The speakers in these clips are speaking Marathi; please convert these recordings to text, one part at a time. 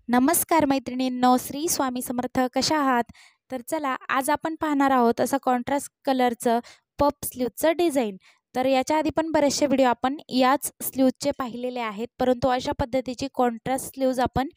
नमस्कार मैत्रिणींनो, श्री स्वामी समर्थ. कशा आहात? तर चला आज आपण पाहणार आहोत असा कॉन्ट्रास्ट कलरचं पफ स्लीव्हचं डिझाईन. तर याच्या आधी पण बरेचसे व्हिडिओ आपण याच स्लीव्हचे पाहिलेले आहेत, परंतु अशा पद्धतीची कॉन्ट्रास्ट स्लीव्ज आपण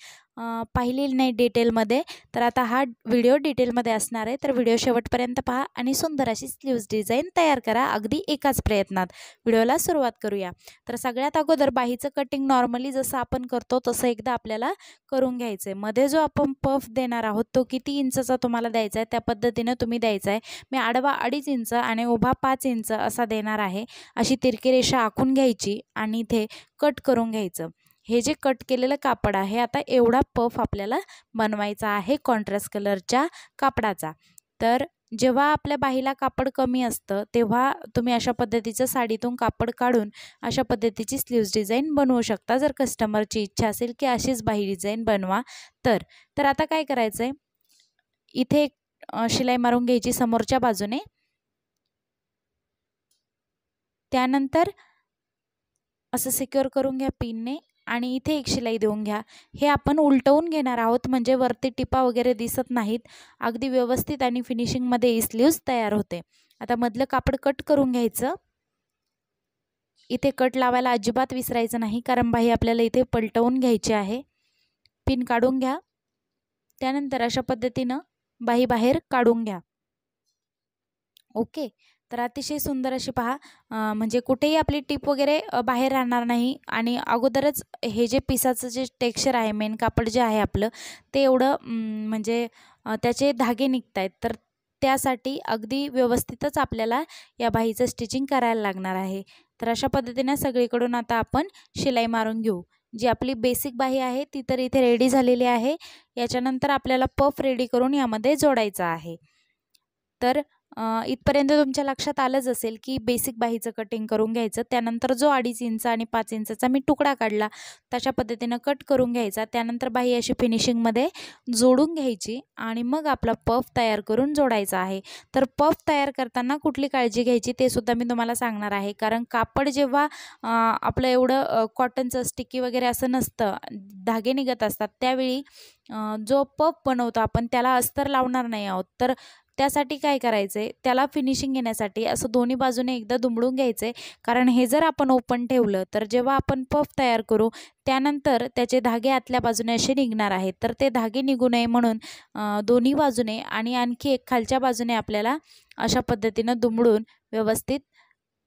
पाहिलेली नाही डिटेलमध्ये. तर आता हा व्हिडिओ डिटेलमध्ये असणार आहे, तर व्हिडिओ शेवटपर्यंत पहा आणि सुंदर अशी स्लीव्ज डिझाईन तयार करा अगदी एकाच प्रयत्नात. व्हिडिओला सुरुवात करूया. तर सगळ्यात अगोदर बाहीचं कटिंग नॉर्मली जसं आपण करतो तसं एकदा आपल्याला करून घ्यायचं आहे. मध्ये जो आपण पफ देणार आहोत तो किती इंचचा तुम्हाला द्यायचा आहे त्या पद्धतीने तुम्ही द्यायचा आहे. मी आडवा 2.5 इंच आणि उभा 5 इंच असा देणार आहे. अशी तिरकी रेषा आखून घ्यायची आणि इथे कट करून घ्यायचं. हे जे कट केलेलं कापड आहे, आता एवढा पफ आपल्याला बनवायचा आहे कॉन्ट्रास्ट कलरच्या कापडाचा. तर जेव्हा आपल्या बाहीला कापड कमी असतं तेव्हा तुम्ही अशा पद्धतीचं साडीतून कापड काढून अशा पद्धतीची स्लीव्ज डिझाईन बनवू शकता, जर कस्टमरची इच्छा असेल की अशीच बाही डिझाईन बनवा तर आता काय करायचं आहे, इथे शिलाई मारून घ्यायची समोरच्या बाजूने. त्यानंतर असं सिक्युअर करून घ्या पिनने आणि इथे एक शिलाई देऊन घ्या. हे आपण उलटवून घेणार आहोत म्हणजे वरती टिपा वगैरे दिसत नाहीत. अगदी व्यवस्थित आणि फिनिशिंगमध्ये ही स्लीव्ज तयार होते. आता मधलं कापड कट करून घ्यायचं. इथे कट लावायला अजिबात विसरायचं नाही, कारण बाही आपल्याला इथे पलटवून घ्यायची आहे. पिन काढून घ्या. त्यानंतर अशा पद्धतीनं बाही बाहेर काढून घ्या. ओके. तर अतिशय सुंदर अशी पहा, म्हणजे कुठेही आपली टिप वगैरे बाहेर राहणार नाही आणि अगोदरच हे जे पिसाचं जे टेक्स्चर आहे, मेन कापड जे आहे आपलं ते एवढं म्हणजे त्याचे धागे निघत आहेत. तर त्यासाठी अगदी व्यवस्थितच आपल्याला या बाहीचं स्टिचिंग करायला लागणार आहे. तर अशा पद्धतीने सगळीकडून आता आपण शिलाई मारून घेऊ. जी आपली बेसिक बाही आहे ती तर इथे रेडी झालेली आहे. याच्यानंतर आपल्याला पफ रेडी करून यामध्ये जोडायचा आहे. तर इथपर्यंत तुमच्या लक्षात आलंच असेल की बेसिक बाहीचं कटिंग करून घ्यायचं. त्यानंतर जो 2.5 इंच आणि 5 इंचचा मी तुकडा काढला तशा पद्धतीनं कट करून घ्यायचा. त्यानंतर बाही अशी फिनिशिंगमध्ये जोडून घ्यायची आणि मग आपला पफ तयार करून जोडायचा आहे. तर पफ तयार करताना कुठली काळजी घ्यायची ते सुद्धा मी तुम्हाला सांगणार आहे, कारण कापड जेव्हा आपलं एवढं कॉटनचं स्टिकी वगैरे असं नसतं, धागे निघत असतात, त्यावेळी जो पफ बनवतो आपण त्याला अस्तर लावणार नाही आहोत. तर त्यासाठी काय करायचं आहे, त्याला फिनिशिंग येण्यासाठी असं दोन्ही बाजूने एकदा दुमडून घ्यायचं आहे, कारण हे जर आपण ओपन ठेवलं तर जेव्हा आपण पफ तयार करू त्यानंतर त्याचे धागे आतल्या बाजूने असे निघणार आहेत. तर ते धागे निघू नये म्हणून दोन्ही बाजूने आणि आणखी एक खालच्या बाजूने आपल्याला अशा पद्धतीनं दुमडून व्यवस्थित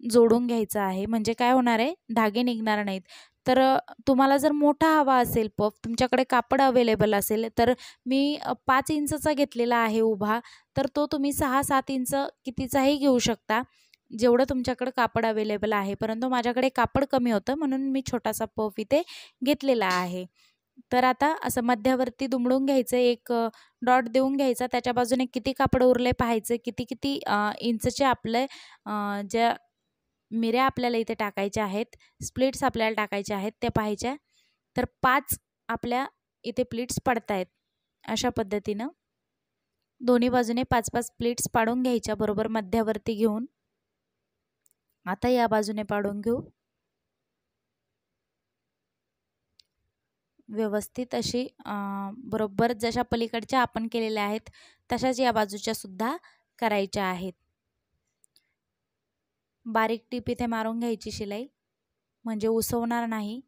जोडून घ्यायचं आहे. म्हणजे काय होणार आहे, धागे निघणार नाहीत. तर तुम्हाला जर मोठा हवा असेल पफ, तुमच्याकडे कापड अवेलेबल असेल, तर मी 5 इंचचा घेतलेला आहे उभा, तर तो तुम्ही 6-7 इंच कितीचाही घेऊ शकता, जेवढं तुमच्याकडे कापड अवेलेबल आहे. परंतु माझ्याकडे कापड कमी होतं म्हणून मी छोटासा पफ इथे घेतलेला आहे. तर आता असं मध्यावरती दुमडून घ्यायचं, एक डॉट देऊन घ्यायचा. त्याच्या बाजूने किती कापड उरले पाहायचं, किती किती इंचचे आपले ज्या मिऱ्या आपल्याला इथे टाकायच्या आहेत, स्प्लिट्स आपल्याला टाकायच्या आहेत त्या पाहायच्या. तर 5 आपल्या इथे प्लिट्स पडतायत. अशा पद्धतीनं दोन्ही बाजूने 5-5 प्लिट्स पाडून घ्यायच्या बरोबर मध्यावरती घेऊन. आता या बाजूने पाडून घेऊ. व्यवस्थित अशी बरोबर जशा पलीकडच्या आपण केलेल्या आहेत तशाच या बाजूच्या सुद्धा करायच्या आहेत. बारीक टीप इथे मारून घ्यायची शिलाई, म्हणजे उसवणार नाही.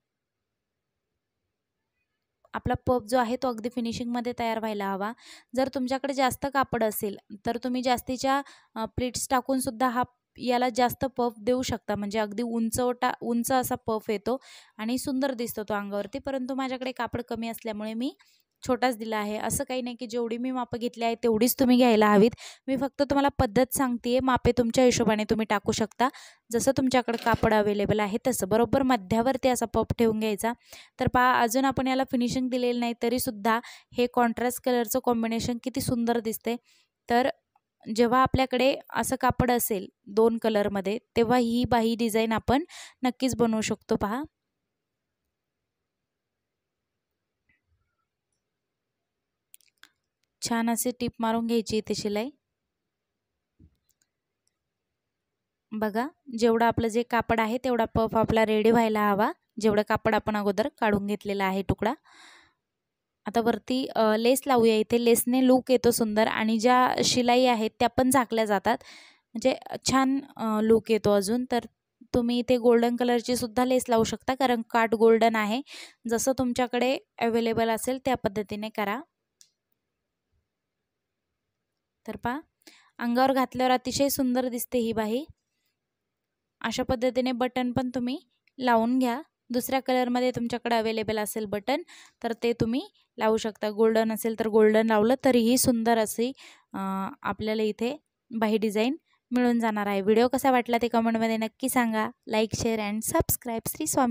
आपला पफ जो आहे तो अगदी फिनिशिंगमध्ये तयार व्हायला हवा. जर तुमच्याकडे जास्त कापड असेल तर तुम्ही जास्तीच्या प्लेट्स टाकून सुद्धा याला जास्त पफ देऊ शकता, म्हणजे अगदी उंच असा पफ येतो आणि सुंदर दिसतो तो अंगावरती. परंतु माझ्याकडे कापड कमी असल्यामुळे मी छोटाच दिला आहे. असं काही नाही की जेवढी मी मापं घेतली आहे तेवढीच तुम्ही घ्यायला हवीत. मी फक्त तुम्हाला पद्धत सांगते. मापे तुमच्या हिशोबाने तुम्ही टाकू शकता, जसं तुमच्याकडे कापड अवेलेबल आहे तसं. बरोबर मध्यावरती असा पफ ठेवून घ्यायचा. तर पहा, अजून आपण याला फिनिशिंग दिलेलं नाही तरीसुद्धा हे कॉन्ट्रास्ट कलरचं कॉम्बिनेशन किती सुंदर दिसते. तर जेव्हा आपल्याकडे असं कापड असेल 2 कलरमध्ये तेव्हा ही बाही डिझाईन आपण नक्कीच बनवू शकतो. पहा, छान असे टीप मारून घ्यायची इथे शिलाई. बघा, जेवढं आपलं जे कापड आहे तेवढा पफ आपला रेडी व्हायला हवा, जेवढं कापड आपण अगोदर काढून घेतलेला आहे तुकडा. आता वरती लेस लावूया. इथे लेसने लूक येतो सुंदर आणि ज्या शिलाई आहेत त्या पण झाकल्या जातात, म्हणजे छान लूक येतो अजून. तर तुम्ही इथे गोल्डन कलरची सुद्धा लेस लावू शकता, कारण काठ गोल्डन आहे. जसं तुमच्याकडे अवेलेबल असेल त्या पद्धतीने करा. तर पहा, अंगावर घातल्यावर अतिशय सुंदर दिसते ही बाही. अशा पद्धतीने बटन पण तुम्ही लावून घ्या. दुसऱ्या कलरमध्ये तुमच्याकडे अवेलेबल असेल बटन तर ते तुम्ही लावू शकता. गोल्डन असेल तर गोल्डन लावलं तरीही सुंदर अशी आपल्याला इथे बाही डिझाईन मिळून जाणार आहे. व्हिडिओ कसा वाटला ते कमेंटमध्ये नक्की सांगा. Like, share and subscribe. Shri Swami.